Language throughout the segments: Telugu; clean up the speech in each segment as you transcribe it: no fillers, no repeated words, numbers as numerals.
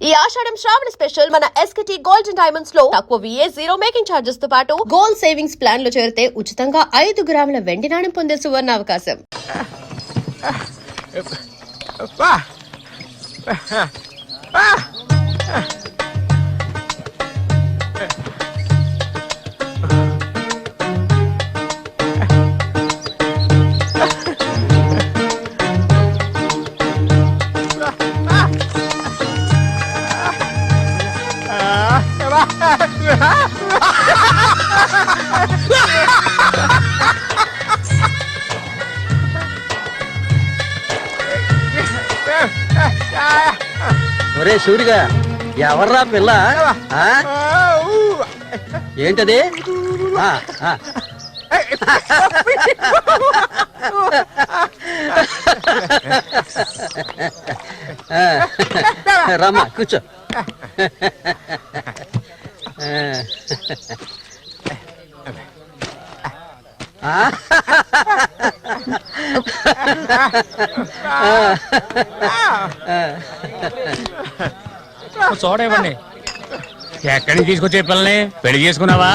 ఈ ఆషాఢం శ్రావణ స్పెషల్ మన ఎస్కేటీ గోల్డ్ అండ్ డైమండ్స్ లో తక్కువ VA 0 మేకింగ్ చార్జెస్ తో పాటు గోల్డ్ సేవింగ్స్ ప్లాన్ లో చేరితే ఉచితంగా 5 గ్రాముల వెండి నాణెం పొందే సువర్ణ అవకాశం. ఒరే సూరిగా ఎవర్రా పిల్ల ఏంటది రమ్మా కూర్చో చూడేవండి ఎక్కడి నుంచి తీసుకొచ్చే పిల్లని పెళ్లి చేసుకున్నావా?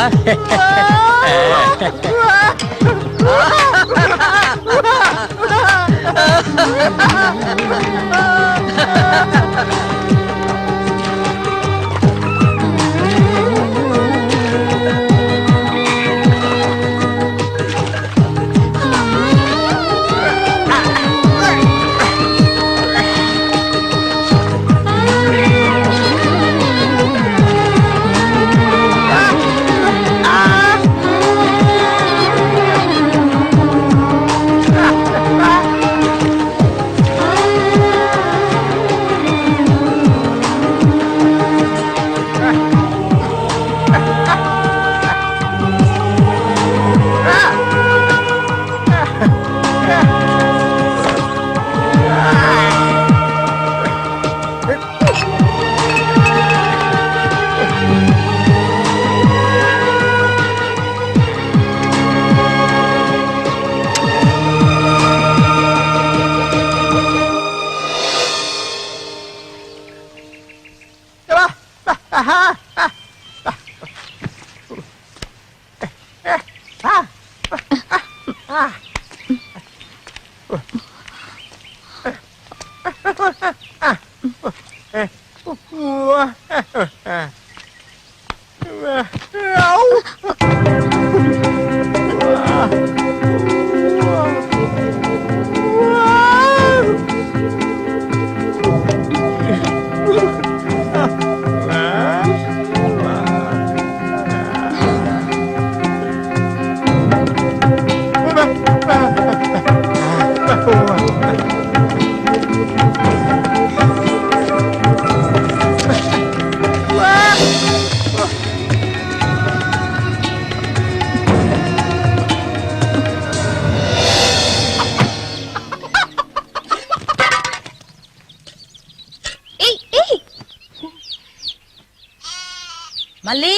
మళ్ళీ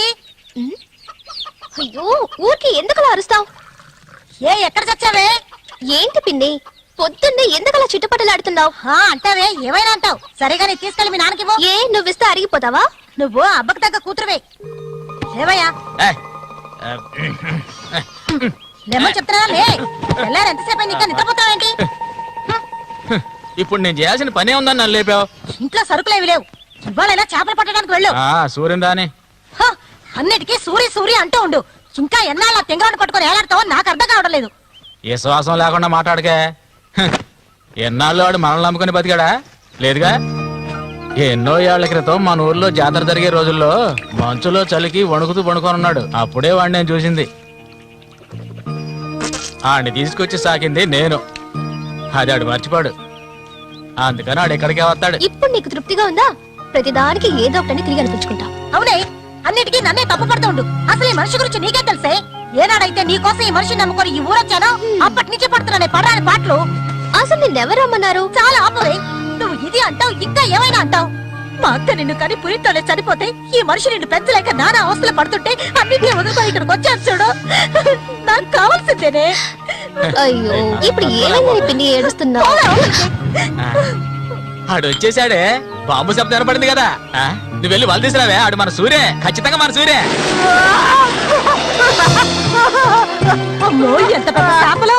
అయ్యో ఊరికి ఎందుకలా అరుస్తావు? ఎక్కడ చచ్చావే? ఏంటి పిన్ని పొద్దున్నే ఎందుకలా చిట్టుపట్టలాడుతున్నావు? అంటావే ఏమైనా అంటావు. సరేగా నీ తీసుకెళ్ళి మీ నాన్నకివ్వు. ఏ నువ్విస్తే అరిగిపోతావా? నువ్వు అబ్బకు తగ్గ కూతురువే. లేవయ్యా లేమని చెప్తున్నా లే. తెల్లారు ఎంతసేపు ఇంకా నిద్రపోతావేంటి? ఇప్పుడు నేను చేయాల్సిన పనే ఉందని నన్ను లేపావు. ఇంట్లో సరుకులేవి లేవు. ఇవాళైనా చేపలు పట్టడానికి వెళ్ళు. సూర్యుని రాని అన్నిటికీ సూరి సూరి అంటూ ఉండు. ఇంకా ఎన్నాళ్ళ తెంగరాన్ని పట్టుకొని ఏలాడతావో నాకు అర్థం కావడం లేదు. ఏ శ్వాసం లేకుండా మాట్లాడకే. ఎన్నాళ్ళు వాడు మనల్ని నమ్ముకుని బతికాడా? లేదుగా. ఎన్నో ఏళ్ల క్రితం మన ఊర్లో జాతర జరిగే రోజుల్లో మంచులో చలికి వణుకుతూ పడుకొని ఉన్నాడు. అప్పుడే వాడిని నేను చూసింది. ఆడిని తీసుకొచ్చి సాకింది నేను. అది ఆడు మర్చిపోడు. అందుకని ఆడు ఎక్కడికే వస్తాడు. ఇప్పుడు నీకు తృప్తిగా ఉందా? ప్రతిదానికి ఏదో ఒకటి తిరిగి అనిపించుకుంటావు. అవునే, అన్నిటికీ నన్నే తప్పు పడుతూ ఉండు. అసలు ఈ మనిషి గురించి నీకే తెలుసే. ఏనాడైతే నీకోసం ఈ మనిషిని నమ్ముకొని ఈ ఊరొచ్చానో అప్పటి నుంచి పడుతున్నానే పడరాని పాటలు. అసలు నిన్నెవరు రమ్మన్నారు? చాలా ఆపవే. నువ్వు ఇది అంటావు, ఇంకా ఏమైనా అంటావు. మా అక్క నిన్ను కని పురితోనే చనిపోతే ఈ మనిషి నిన్ను పెంచలేక నానా అవస్థలు పడుతుంటే అన్నింటినీ వదిలిపోయి ఇక్కడికి వచ్చాను చూడు. నాకు కావాల్సిందేనే. అయ్యో ఇప్పుడు ఏమైంది పిన్ని ఏడుస్తున్నావు? ఆడు వచ్చేసాడే. బాంబు శబ్దం వినపడింది కదా నువ్వు వెళ్ళి వాళ్ళు తీసుకురావే ఆడు మన సూర్యే ఖచ్చితంగా మన సూర్యే అమ్మో ఎంత పెద్ద చేపలు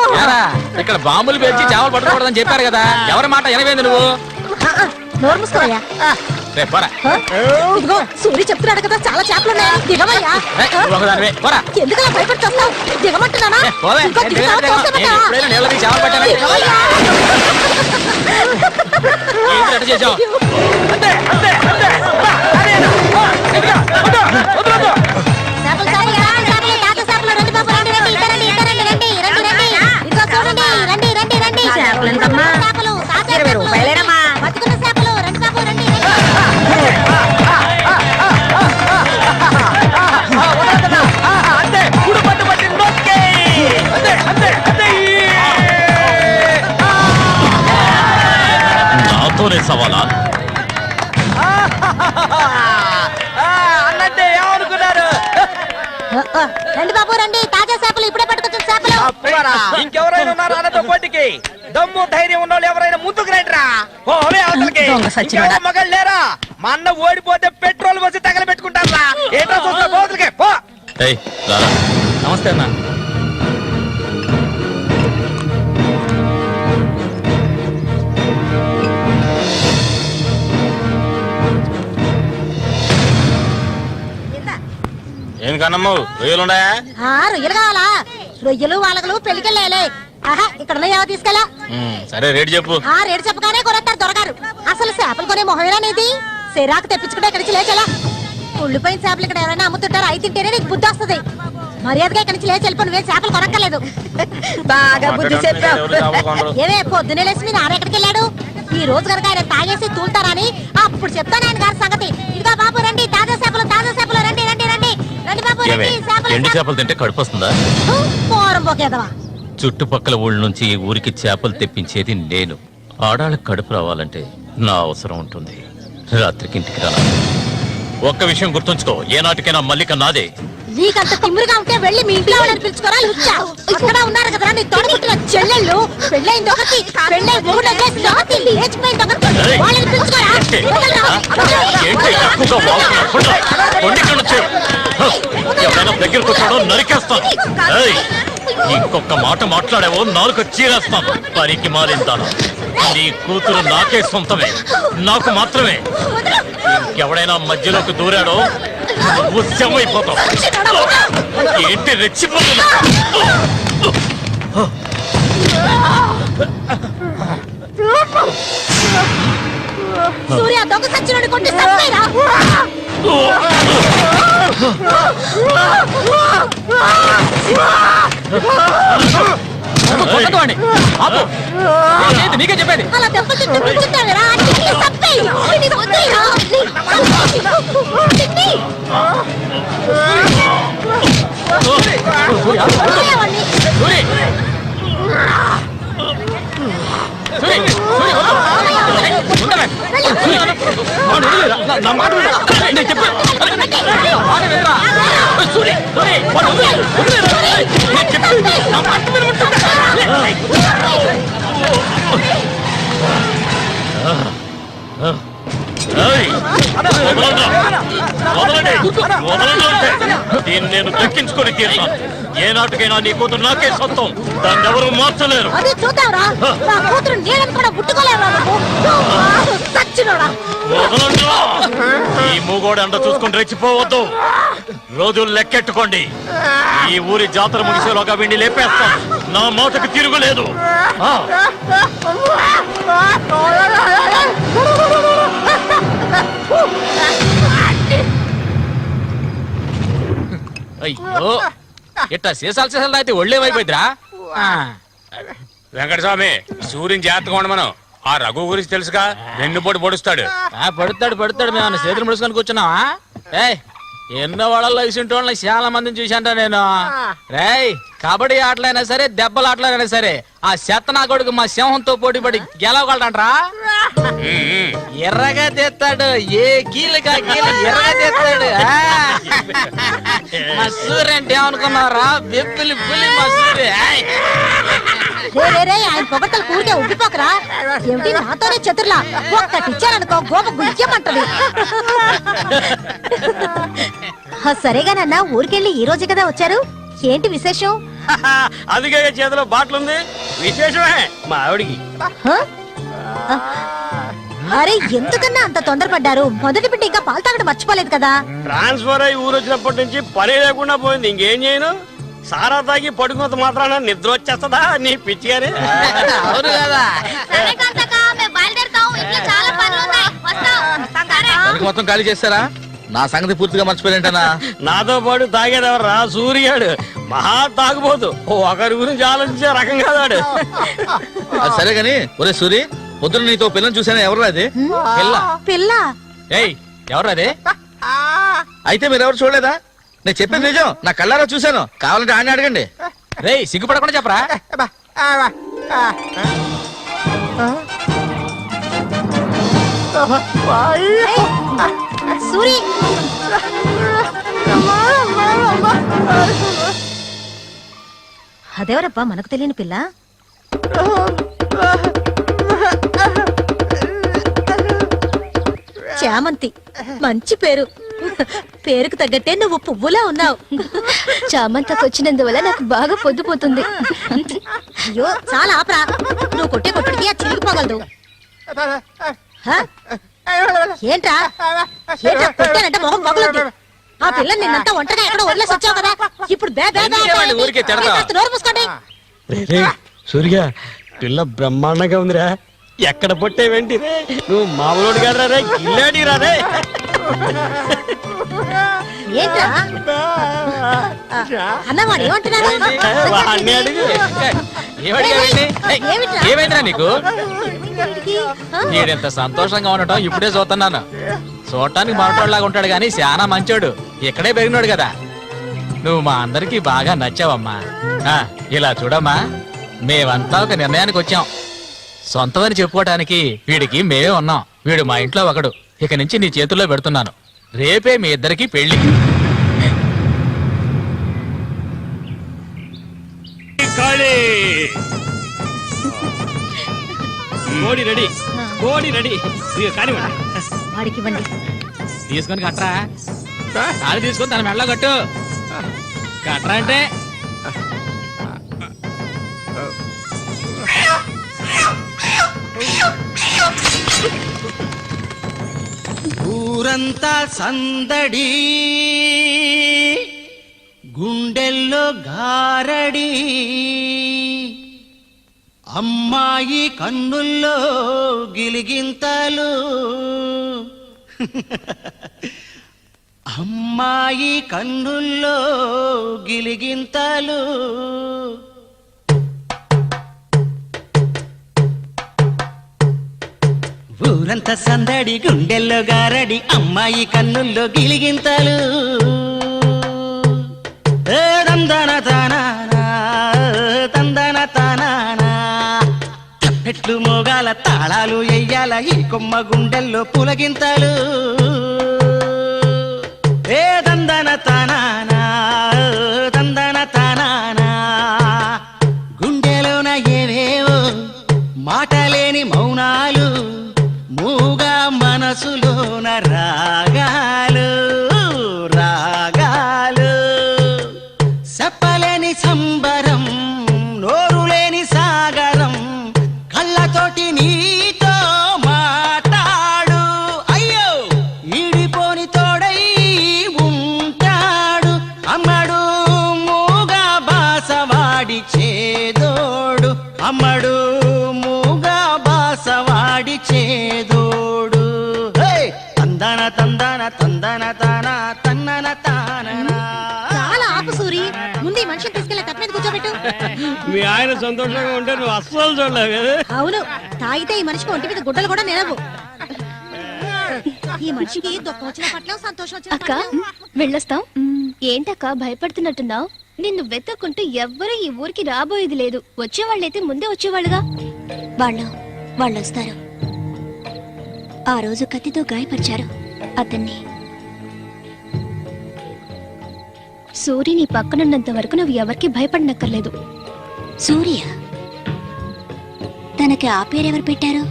ఇక్కడ బాంబులు పేర్చి చేపలు పట్టుకోవడదని చెప్పారు కదా ఎవరి మాట ఎనవేంది నువ్వు నోరు మూసుకోవయ్యా రేపు పోరా ఇదిగో సూర్య చెప్తున్నాడు కదా చాలా చేపలు ఉన్నాయి దిగవయ్యా ఒకదానివే పోరా ఎందుకలా భయపడుతున్నావు దిగమంటున్నానా పోవే ఇంకో దిగుతావా? తోసేమంటావా? ఎప్పుడైనా నీళ్ళకి చేపలు పట్టాను దిగవయ్యా. ఏంటి చేసావు చేపలు కావాలా? చేపలు, తాత చేపలు, రండి బాబు, రండి, రండి, ఇటు రండి, ఇటు రండి, రండి, రండి, రండి. ఇదిగో చూడండి, రండి, రండి, రండి. చేపలు ఎంతమ్మా? చేపలు, తాజా 20 చేపలు, రూపాయలేనమ్మా? బతుకున్న చేపలు, రండి బాబు, రండి, రండి. నాతోనే సవాలా అన్నట్టే ఏమనుకున్నారు రండి బాబు, రండి, తాజా చేపలు, ఇప్పుడే పట్టుకొచ్చిన చేపలు. ఇంకెవరైనా ఉన్నారా అన్నతో పోటీకి దమ్ము ధైర్యం ఉన్న వాళ్ళు ఎవరైనా ముందుకు రండిరా పోవే అవతలకి దొంగ సచ్చినోడా. ఇంకెవరో మగాళ్ళు లేరా మా అన్న ఓడిపోతే పెట్రోల్ పోసి తగల పెట్టుకుంటారా ఏంటో చూస్తా పోతులకి పో నమస్తే అన్న ఏం కన్నమ్మ రొయ్యలున్నాయా రొయ్యలు కావాలా? రొయ్యలు వాళ్ళగలు పెళ్లికెళ్ళాలి. ఆహా, ఇక్కడ ఏవో తీసుకెళ్ళా. సరే రేటు చెప్పు రేటు చెప్పగానే కొనేస్తారు దొరగారు. అసలు చేపలు కొనే మొహమేనేది? సిరాకు తెప్పించుకుంటే ఇక్కడి నుంచి లేచెలా. ఉళ్ళిపోయిన చేపలు ఇక్కడ ఎవరైనా అమ్ముతుంటారు, అయి తింటేనే నీకు బుద్ధి వస్తుంది. మర్యాదగా ఇక్కడి నుంచి లేచి వెళ్ళిపోయి నువ్వేం చేపలు కొనక్కర్లేదు. బాగా బుద్ధి చెప్పావు. ఏవే పొద్దునే లేచి మీ నాన్న ఎక్కడికి వెళ్ళాడు? ఈ రోజు కనుక ఆయన తాగేసి తూలుతారని అప్పుడు చెప్తాను ఆయన గారి సంగతి. ఇదిగో బాబు, రండి, తాజా చేపలు, రండి, రండి, రండి, రండి బాబు, రండి. ఎండు చేపలు తింటే కడుపు వస్తుందా? పోరం పోకేదవా. చుట్టుపక్కల ఊళ్ళ నుంచి ఈ ఊరికి చేపలు తెప్పించేది నేను. ఆడాళ్ళకి కడుపు రావాలంటే నా అవసరం ఉంటుంది. రాత్రికి ఇంటికి రా. ఒక్క విషయం గుర్తుంచుకో, ఏనాటికైనా మల్లిక నాదే. నీకంత తిమ్మురుగా ఉంటే వెళ్ళి మీ ఇంట్లో వాళ్ళని పిలుచుకోరా లుచ్చా. అక్కడ ఉన్నారు కదా నీ తోడబుట్టిన చెల్లెళ్ళు. పెళ్ళైంది ఒకటి, పెళ్ళై మూడు వచ్చేసి ఒకటి, లేచిపోయింది ఒకటి. వాళ్ళని పిలుచుకోరా. ఏంటి ఎక్కువగా వాగుతున్నావు? కొండి ఇక్కడ నుంచి. ఎవరైనా దగ్గరకు వచ్చాడో నరికేస్తాను. ఏయ్, ఇంకొక మాట మాట్లాడావో నాలుగు చీరేస్తాను. పరికి మారిందాను. నీ కూతురు నాకే సొంతమే, నాకు మాత్రమే. ఇంకెవడైనా మధ్యలోకి దూరాడో నువ్వు శవమైపోతావు. ఏంటి రెచ్చిపోతున్నా? సూర్య దొంగ సచ్చినోడి కొట్టి చంపేరా. నీకే చెప్పేది. అలా దెబ్బలు తింటూ కూర్చుంటావేరా? తిట్టి చంపేయ్. నీకు వద్దురా. తిట్టి. వదిలేయవాణ్ణి. దీన్ని నేను దక్కించుకొని తీరుతాను. ఏనాటికైనా నీ కూతురు నాకే సొంతం. దాన్ని ఎవరు మార్చలేరు. అది చూద్దాంరా. నా కూతురు నీళ్ళని కూడా ముట్టుకోలేవా నువ్వు? సచ్చినోడా. ఈ మూగోడు అంట చూసుకుని రెచ్చిపోవద్దు. రోజులు లెక్కెట్టుకోండి. ఈ ఊరి జాతర ముగిసేలోగా వీడిని లేపేస్తాను. నా మాటకు తిరుగులేదు. అయ్యో ఇట్టా సీసాలు అయితే ఒళ్ళేమైపోయిద్దిరా. వెంకటస్వామి సూర్యుని జాగ్రత్తగా ఉండమను. ఆ రఘు గురించి తెలుసుగా, వెన్నుపోటు పొడుస్తాడు. పడుతాడు మేము చేతులు ముడుచుకొని కూర్చున్నావా? ఏయ్, ఎన్నో వాళ్ళల్లో ఇసుంటోళ్ళని చాలా మందిని చూశాంటా నేను. రేయ్, కబడ్డీ ఆటలైనా సరే, దెబ్బల ఆటలైనా సరే, ఆ చెత్తనా కొడుకు మా సింహంతో పోటీపడి గెలవగలడంట్రా. ఎర్రగా తెస్తాడు, ఏ కీలుగా కీలు ఎర్రగా తెస్తాడు. మా సూర్య అంటే ఏమనుకున్నారా? వెప్పులి పులి మా సూర్య. రే ఆయన పొగట్టలు కూరికే ఉబ్బిపోకరా. ఏమిటి నాతోనే చతుర్లా ఒక్కటిచ్చారనుకో గోప గుయ్యమంటది. సరేగానన్నా ఊరికెళ్ళి ఈ రోజు కదా వచ్చారు, ఏంటి విశేషం? అందుకే చేతిలో బాటిల్ ఉంది, విశేషమే మా ఆవిడికి. హ? అరే ఎందుకన్నా అంత తొందరపడ్డారు? మొదటి బిడ్డ ఇంకా పాలు తాగడం మర్చిపోలేదు కదా. ట్రాన్స్ఫర్ అయ్యి ఊరు వచ్చినప్పటి నుంచి పని లేకుండా పోయింది. ఇంకేం చేయను, సారా తాగి పడుకున్నంత మాత్రాన నిద్ర వచ్చేస్తుందా నీ పిచ్చి గాని? అవును కదా. మొత్తం ఖాళీ చేస్తారా? నా సంగతి పూర్తిగా మర్చిపోయింటనా? నాతో పాటు తాగేదెవర్రా? సూర్యాడు మహా తాగుబోతు, ఒకరి గురించి ఆలోచించే రకం కాదాడు. సరే గాని ఒరే సూరి, పొద్దున నీతో పిల్లని చూసాను, ఎవరు అది? పిల్ల పిల్ల ఏయ్ ఎవరు అది? అయితే మీరు ఎవరు చూడలేదా? నేను చెప్పేది నిజం, నా కళ్ళారా చూశాను. కావాలంటే ఆయన అడగండి. రేయ్ సిగ్గుపడకుండా చెప్పరా? సూరి అదేవరబ్బా మనకు తెలియని పిల్ల? చామంతి, మంచి పేరు. పేరుకు తగ్గట్టే నువ్వు పువ్వులా ఉన్నావు. చామంతకు వచ్చినందువల్ల నాకు బాగా పొద్దుపోతుంది. అయ్యో చాలా ఆపరా, నువ్వు కొట్టే కొట్టుడికి ఆ చిరిగిపోగలదు. హ? ఏంట్రా ఏంట్రా కొట్టానంటే మొహం మొగలదు. ఆ పిల్ల నిన్నంతా ఒంటరిగా ఎక్కడో వదిలేసి వచ్చావు కదా, ఇప్పుడు ఊరికే తిడతావా? నోరు మూసుకోండి. సూర్య పిల్ల బ్రహ్మాండంగా ఉందిరా. ఎక్కడ పొట్టేవేంటి రే, నువ్వు మామూలు కాదురా రే, గిల్లాడి రా రే. ఏంట్రా అన్నవాడు ఏమంటున్నాడు? వాడిని అడుగు. ఏమైందిరా నీకు? ఆ? ఈడెంత సంతోషంగా ఉండటం ఇప్పుడే చూస్తున్నాను. చూడటానికి మరొకలాగా ఉంటాడు గాని చాలా మంచోడు. ఇక్కడే పెరిగినాడు కదా. నువ్వు మా అందరికి బాగా నచ్చావమ్మా. ఇలా చూడమ్మా, మేమంతా ఒక నిర్ణయానికి వచ్చాం. సొంతమని చెప్పుకోవటానికి వీడికి మేమే ఉన్నాం. వీడు మా ఇంట్లో ఒకడు. ఇక నుంచి నీ చేతుల్లో పెడుతున్నాను. రేపే మీ ఇద్దరికి పెళ్లి. కోడి రెడీ, కోడి రెడీ. కానివ్వండి. వాడికి ఇవ్వండి. తీసుకొని కట్టరా. అది తీసుకొని తన మెడలో కట్టు. కట్టరా అంటే ఊరంతా సందడి, గుండెల్లో గారడి, అమ్మాయి కన్నుల్లో గిలిగింతలు, అమ్మాయి కన్నుల్లో గిలిగింతలు. ఊరంతా సందడి, గుండెల్లో గారడి, అమ్మాయి కన్నుల్లో గిలిగింతలు. తందన తానా తందన తానా, తప్పెట్లు మోగాల తాళాలు ఎయ్యాల, ఈ కొమ్మ గుండెల్లో పులగింతలు. తందన తానా తందన తానా, గుండెలోన ఏవేవో మాటలేని మౌనాలు, మూగా మనసులోన రాగాలు రాగాలు, చెప్పలేని సంబరం, నోరులేని సాగరం, కళ్ళతోటి నీతో మాట్లాడు. అయ్యో ఈడిపోని తోడై ఉంటాడు, అమ్మడు మూగా బాసవాడి చేదోడు, అమ్మడు మూగా బాసవాడి చేదోడు. తందన తందన తందన తాన తన్నన తాననా. చాలా ఆపు సూరి, ముందు ఈ మనిషిని తీసుకెళ్ళి తప్ప మీద కూర్చోబెట్టు. మీ ఆయన సంతోషంగా ఉంటే నువ్వు అస్సలు చూడలేవు కదా. అవును, తాగితే ఈ మనిషికి ఒంటి మీద గుడ్డలు కూడా నిలవు. ఈ మనిషికి దుఃఖం వచ్చిన పట్ల సంతోషం వచ్చిన అక్క వెళ్ళొస్తాం. ఏంటక్క భయపడుతున్నట్టున్నావు? నిన్ను వెతుక్కుంటూ ఎవ్వరూ ఈ ఊరికి రాబోయేది లేదు. వచ్చేవాళ్ళైతే ముందే వచ్చేవాళ్ళుగా. వాళ్ళు వస్తారు. ఆ రోజు కత్తితో గాయపరిచారు అతన్ని. సూరి నీ పక్కనున్నంత వరకు నువ్వు ఎవరికి భయపడనక్కర్లేదు. సూర్య తనకి ఆ పేరెవరు పెట్టారు?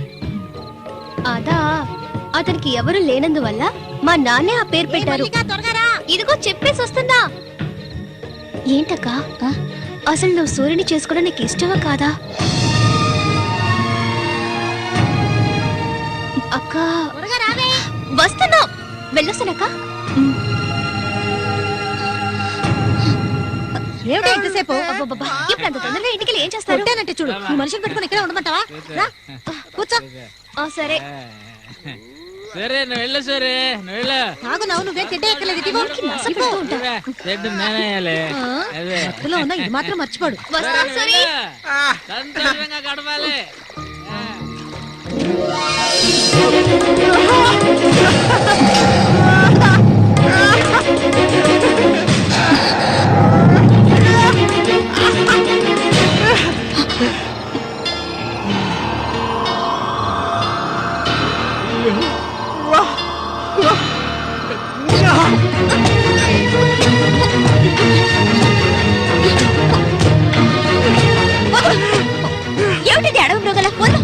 అదా, అతనికి ఎవరు లేనందువల్ల మా నాన్నే ఆ పేరు పెట్టారు. ఇదిగో చెప్పేసి వస్తున్నా. ఏంటక్క, అసలు నువ్వు సూర్యుని చేసుకోవడం నీకు ఇష్టమా కాదా? అక్క వస్తున్నా, వెళ్ళొస్తానక్క. ఏమిటో ఇంతసేపు? అబ్బబ్బబ్బా, ఇప్పుడు అంత తొందరగా ఇంటికి ఏం చేస్తారు? కొట్టానంటే చూడు, ఈ మనిషిని పెట్టుకుని ఇక్కడే ఉండమంటావా? రా, కూర్చో. సరే సరే నువ్వు వెళ్ళు, సరే నువ్వు వెళ్ళు. తాగున్నావు, నువ్వేం తిట్టేయక్కర్లేదు. ఇదిగో, నసపెడుతూ ఉంటా. చెడ్డు నేనేయాలి. అదే. అందులో ఉన్న ఇది మాత్రం మర్చిపోడు. వస్తాం సూరి. సంతోషంగా గడపాలి. ఏమిటిది అడవి మృగాల పోలు?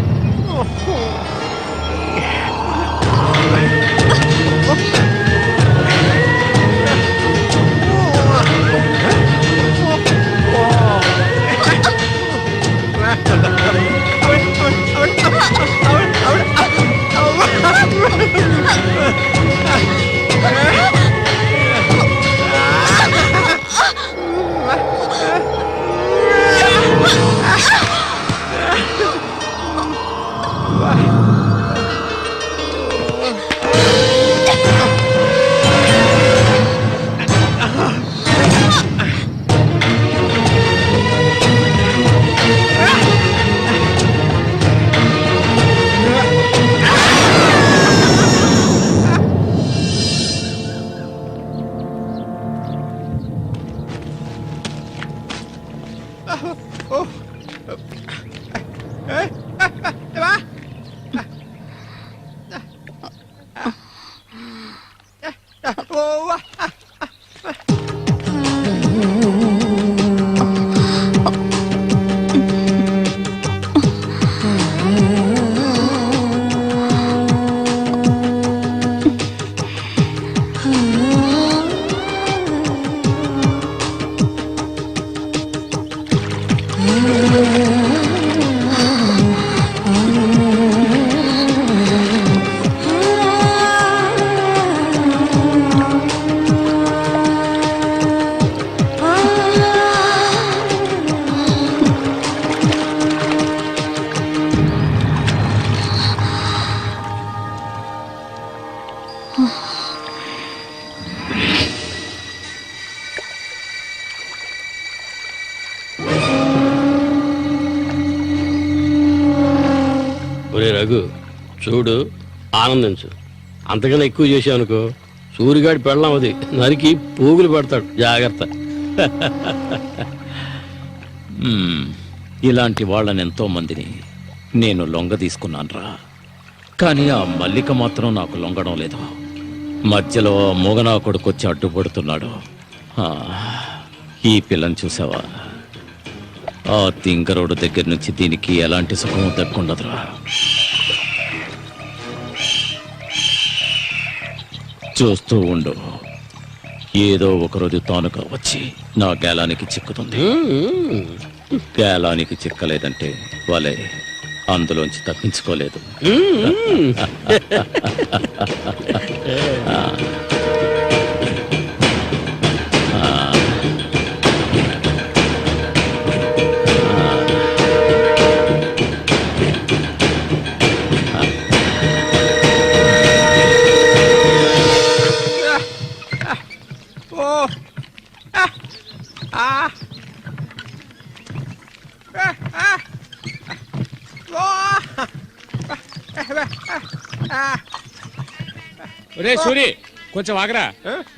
ఒరే రఘు, చూడు, ఆనందించు. అంతకన్నా ఎక్కువ చేసావనుకో సూరిగాడి పెళ్ళం అది నరికి పోగులు పెడతాడు. జాగ్రత్త. ఇలాంటి వాళ్ళని ఎంతో మందిని నేను లొంగ తీసుకున్నానురా. కానీ ఆ మల్లిక మాత్రం నాకు లొంగడం లేదు. మధ్యలో మూగనా కొడుకొచ్చి అడ్డుపడుతున్నాడు. ఈ పిల్లని చూసావా? ఆ తింగరోడు దగ్గర నుంచి దీనికి ఎలాంటి సుఖం దక్కుండదురా. చూస్తూ ఉండు, ఏదో ఒకరోజు తానుగా వచ్చి నా గేలానికి చిక్కుతుంది. గేలానికి చిక్కలేదంటే వాళ్ళే అందులోంచి తప్పించుకోలేదు. ఒరే సూరి, కొంచెం ఆగరా.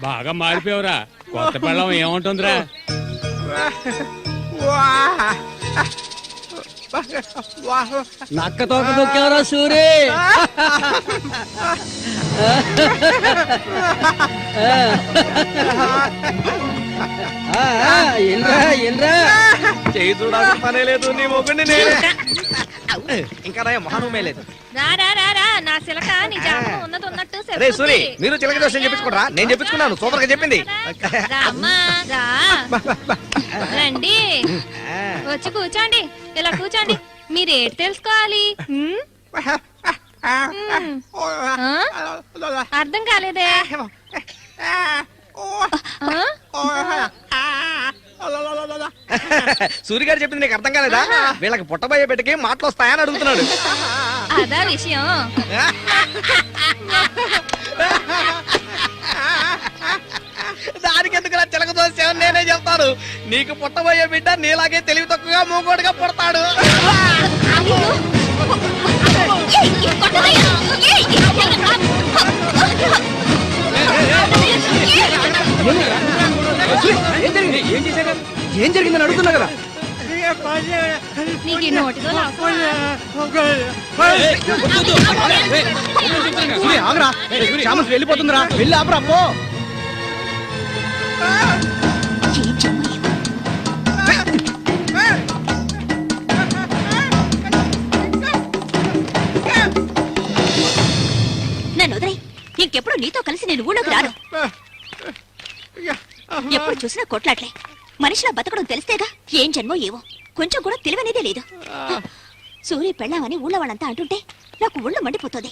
బాగా మారిపోయావురా. కొత్త పెళ్ళం ఏముంటుందిరా? నక్క తోక దొక్కేవరా సూరి. ఎల్రా ఎల్రా. చేయి చూడాల్సిన పనే లేదు. నీ మొగ్గుండి ఇంకా రా మహానుమే లేదు. రా రా రా రా నా సిలక నీ జాతకం ఉన్నది ఉన్నట్టు రే సూరి మీరు చిలక దోషం చెప్పించుకోరా, నేను చెప్పించుకున్నాను, సూపర్ గా చెప్పింది. రామ్మా రా రండి వచ్చి కూర్చోండి, ఇలా కూర్చోండి. మీరేటి తెలుసుకోవాలి? అర్థం కాలేదే? సూరి గారు చెప్పింది నీకు అర్థం కాలేదా? వీళ్ళకి పుట్టబోయే బిడ్డకి మాటలు వస్తాయని అడుగుతున్నాడు. అదా విషయం. దానికి ఎందుకు చిలక దోషం నేనే చెప్తాను. నీకు పుట్టబోయే బిడ్డ నీలాగే తెలివి తక్కువగా మూగోడుగా పుడతాడు. ఏం జరిగిందని అడుగుతున్నా కదా. నీకు ఈ నోటితో ఆగరా, వెళ్ళిపోతుందిరా, వెళ్ళి ఆపరా పో. నన్ను వదిలే. ఇంకెప్పుడు నీతో కలిసి నేను ఊళ్ళోకి రాను. ఎప్పుడు చూసినా కొట్లాట్లే. మనిషిలా బతకడం తెలిస్తేగా. ఏం జన్మో ఏవో, కొంచెం కూడా తెలివనేదే లేదు. సూర్య పెళ్ళామని ఊళ్ళో వాళ్ళంతా అంటుంటే నాకు ఊళ్ళో మండిపోతుంది.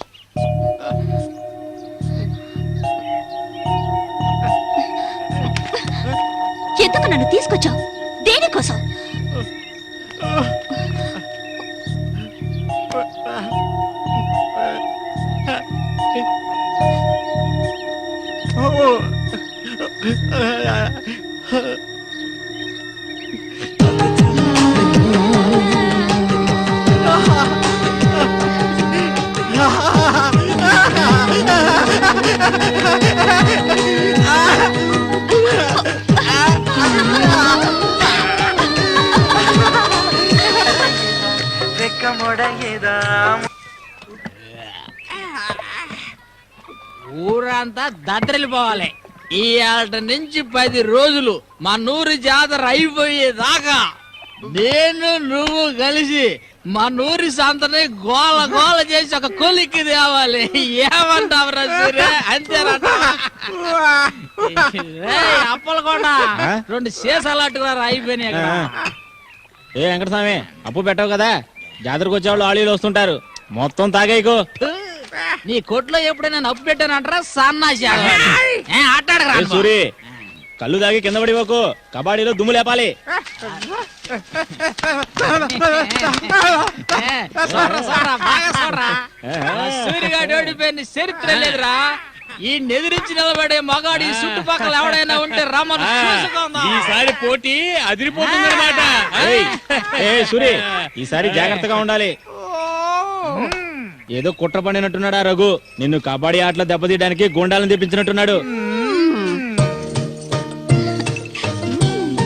ఎందుకు నన్ను తీసుకొచ్చావు? దేనికోసం? ఊరంతా దద్దరిల్లిపోవాలి. ఈ ఏట నుంచి 10 రోజులు మా నూరు జాతర అయిపోయేదాకా నేను నువ్వు కలిసి మా నూరి సంతని గోల గోల చేసి ఒక కొలిక్కి తేవాలి. ఏమంటావురా సూర్య? అంతేనట. అప్పలకొండ 2 సీసాలు అట్టుకురా అయిపోయినాయి. ఏ వెంకటస్వామి, అప్పు పెట్టావు కదా, జాతరకు వచ్చేవాళ్ళు ఆళీలు వస్తుంటారు, మొత్తం తాగేయకు. నీ కొట్లో ఎప్పుడైనా అప్పు పెట్టానంటారా? సన్నాసి ఆటాడరా సూరి, కళ్ళు తాగి కింద పడిపోకు, కబాడీలో దుమ్ము లేపాలి. సూర్యగాడు ఓడిపోయిన చరిత్ర లేదురా. ఈ నెదిరించి నిలబడే మగాడు ఈ చుట్టుపక్కల ఎవడైనా ఉంటే రమ్మను చూసుకుందాం. ఈసారి పోటీ అదిరిపోతుందన్నమాట. సూరి, ఈసారి జాగ్రత్తగా ఉండాలి. ఏదో కుట్ర పండినట్టున్నాడా రఘు? నిన్ను కబడ్డీ ఆటలో దెబ్బతీయడానికి గుండాలను తెప్పించినట్టున్నాడు.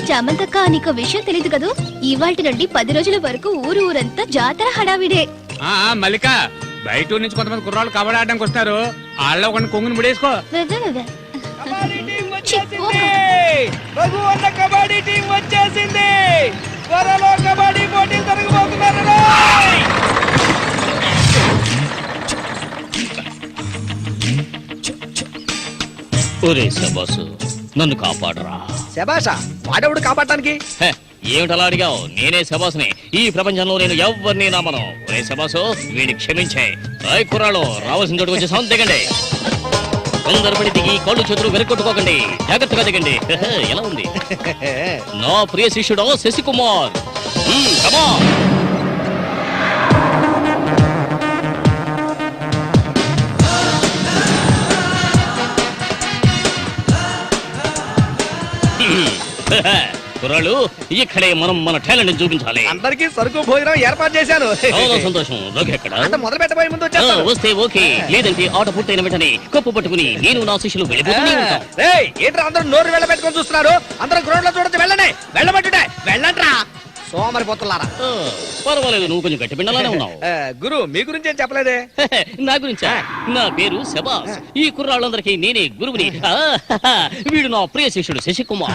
చామంతక్క, నీకు విషయం తెలీదు కదూ? ఇవాల్టి నుండి 10 రోజుల వరకు ఊరంతా జాతర హడావిడే. మల్లిక, బయట ఊరు నుంచి కొంతమంది కుర్రాళ్ళు కబడ్డీ ఆడడానికి వస్తారు. వాళ్ళ ఒక కొంగుని ముడేసుకో. రఘు అన్న కబడ్డీ టీం వచ్చేసింది. త్వరలో కబడ్డీ పోటీలు జరగబోతున్నారు. ఒరే శబాసు, నన్ను కాపాడరా. శబాషా? వాడెవడు కాపాడటానికి? ఏమిటలా అడిగావు? నేనే శబాసుని. ఈ ప్రపంచంలో నేను ఎవరిని నమ్మను. ఒరే శబాసు, వీడిని క్షమించే. కుర్రాళ్ళు రావాల్సిన చోటుకు వచ్చి సౌండ్ దిగండి. తొందరపడి దిగి కాళ్ళు చేతులు వెనకొట్టుకోకండి. జాగ్రత్తగా దిగండి. ఎలా ఉంది? నా ప్రియ శిష్యుడు శశికుమార్. కమా. కుర్రాళ్ళు, ఇక్కడే మనం మన టాలెంట్ చూపించాలి. అందరికీ సరుకు భోజనం ఏర్పాటు చేశాను. చాలా సంతోషం. ఎక్కడ మొదలు పెట్టబోయే ముందు వస్తే ఓకే, లేదంటే ఆట పూర్తయిన వెంటనే కప్పు పట్టుకుని నేను నా శిష్యులు వెళ్ళిపోతూనే ఉంటాం. ఏంట్రా అందరూ నోరు వెళ్ళబెట్టుకొని చూస్తున్నారు? అందరూ గ్రౌండ్ లో చూడొచ్చు. వెళ్ళండి, వెళ్ళబట్టుటే వెళ్ళంట్రా సోమరిపోతున్నారా. పర్వాలేదు, నువ్వు కొంచెం గట్టి పిండలానే ఉన్నావు. గురు, మీ గురించి ఏం చెప్పలేదే? నా గురించా? నా పేరు శబాస్. ఈ కుర్రాళ్ళందరికీ నేనే గురువుని. వీడు నా ప్రియ శిష్యుడు శశికుమార్.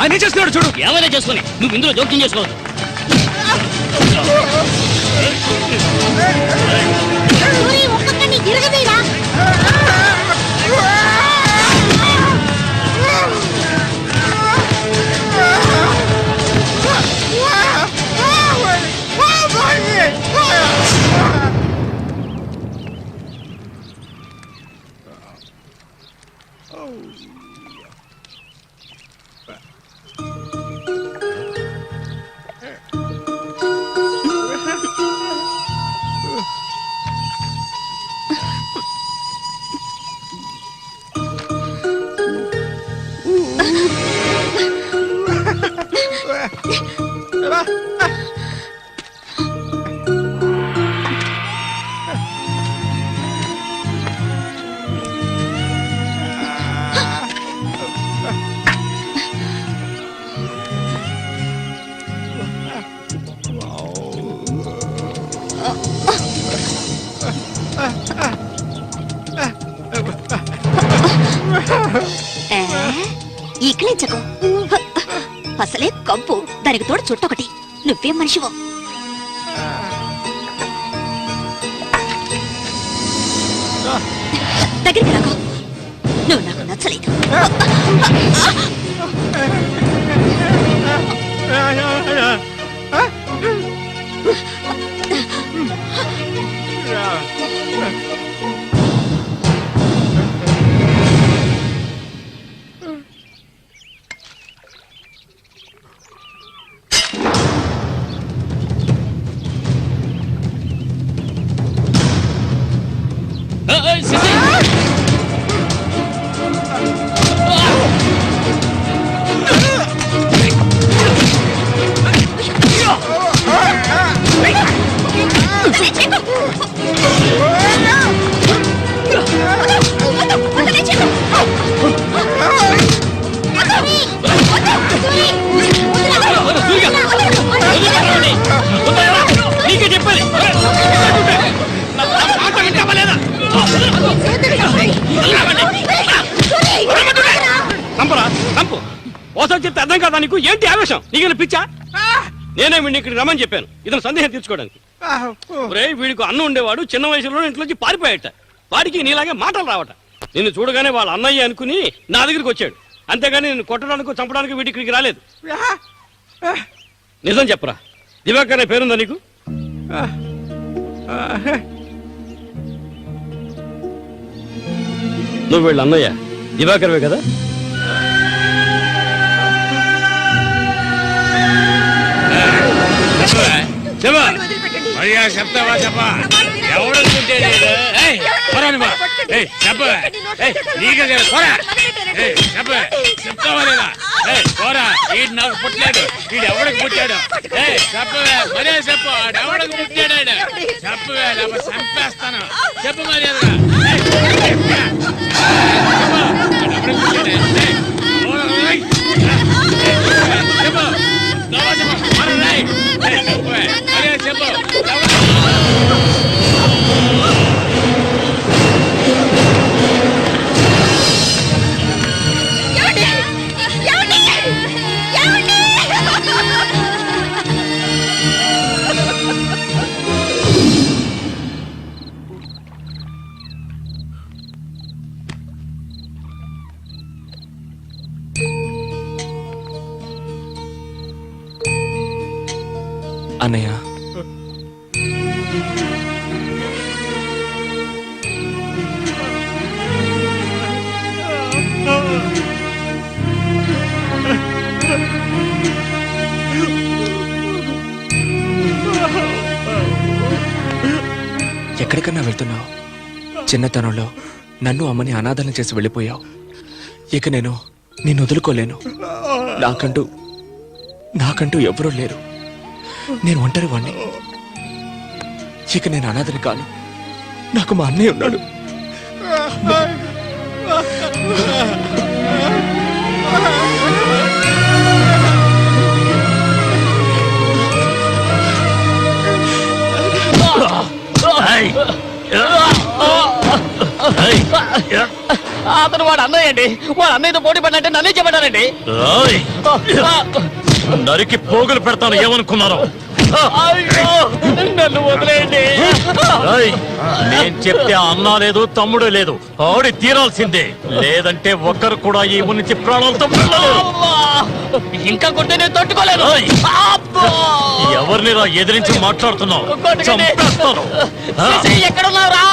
ఆయన చేస్తున్నాడు చూడు. ఏమైనా చేసుకుని నువ్వు ఇందులో జోక్యం చేసుకోవద్దు. ఈకిలించకు, అసలే కంపు, దానికి తోడు చుట్టొకటి. నువ్వేం మనిషివో. దగ్గరికి రాకు, నువ్వు నాకు నచ్చలేదు. నీకే చెప్పాలి. చంపరా చంపు. ఓసారి చెప్తే అర్థం కాదా నీకు? ఏంటి ఆవేశం? నీకు పిచ్చా? నేనే వీడిని ఇక్కడికి రమ్మని చెప్పాను ఇతను సందేహం తీర్చుకోవడానికి. వీడికి అన్నం ఉండేవాడు, చిన్న వయసులో ఇంట్లోంచి పారిపోయాట. వాడికి నీలాగే మాటలు రావట. నిన్ను చూడగానే వాళ్ళ అన్నయ్య అనుకుని నా దగ్గరికి వచ్చాడు. అంతేగాని నిన్ను కొట్టడానికి చంపడానికి వీడి ఇక్కడికి రాలేదు. నిజం చెప్పరా, దివాకర్ అనే పేరుందా నీకు? నువ్వు వీళ్ళ అన్నయ్య దివాకర్వే కదా? చెప్తావా చెప్పా? ఎవడనుకుంటే చెప్తావా లేదా? పోరా, వీడు నాకు పుట్టలేదు. వీడు ఎవడికి పుట్టాడు? చెప్పవే, మరే చెప్పు. ఎవడికి పుట్టాడు? చెప్పవే, లేకపోతే చంపేస్తాను. చెప్పు మర్యాదగా. అన్నయ్య, ఎక్కడికన్నా వెళ్తున్నావు? చిన్నతనంలో నన్ను అమ్మని అనాథన చేసి వెళ్ళిపోయావు. ఇక నేను నిన్ను వదులుకోలేను. నాకంటూ ఎవరూ లేరు. నేను ఒంటరి వాణ్ణి. ఇక నేను అనాథని కాను. నాకు మా అన్నయ్య ఉన్నాడు. అతను వాడు అన్నయ్య అండి. వాడు అన్నయ్యతో పోటీ పడినట్టే నన్నే చెప్పాడండి. నరికి పోగులు పెడతాను ఏమనుకున్నారు? అయ్యో, నన్ను వదిలేయండి. నేను చెప్తే అన్నా లేదు తమ్ముడు లేదు, ఆడి తీరాల్సిందే. లేదంటే ఒక్కరు కూడా ఈ ఊరి నుంచి ప్రాణాలతో అమ్మా! ఇంకా కొట్టే నేను తట్టుకోలేను. అబ్బా! ఎవరిని రా ఎదిరించి మాట్లాడుతున్నావు? కొట్టకండి. చంపేస్తాను. ఎక్కడున్నారా?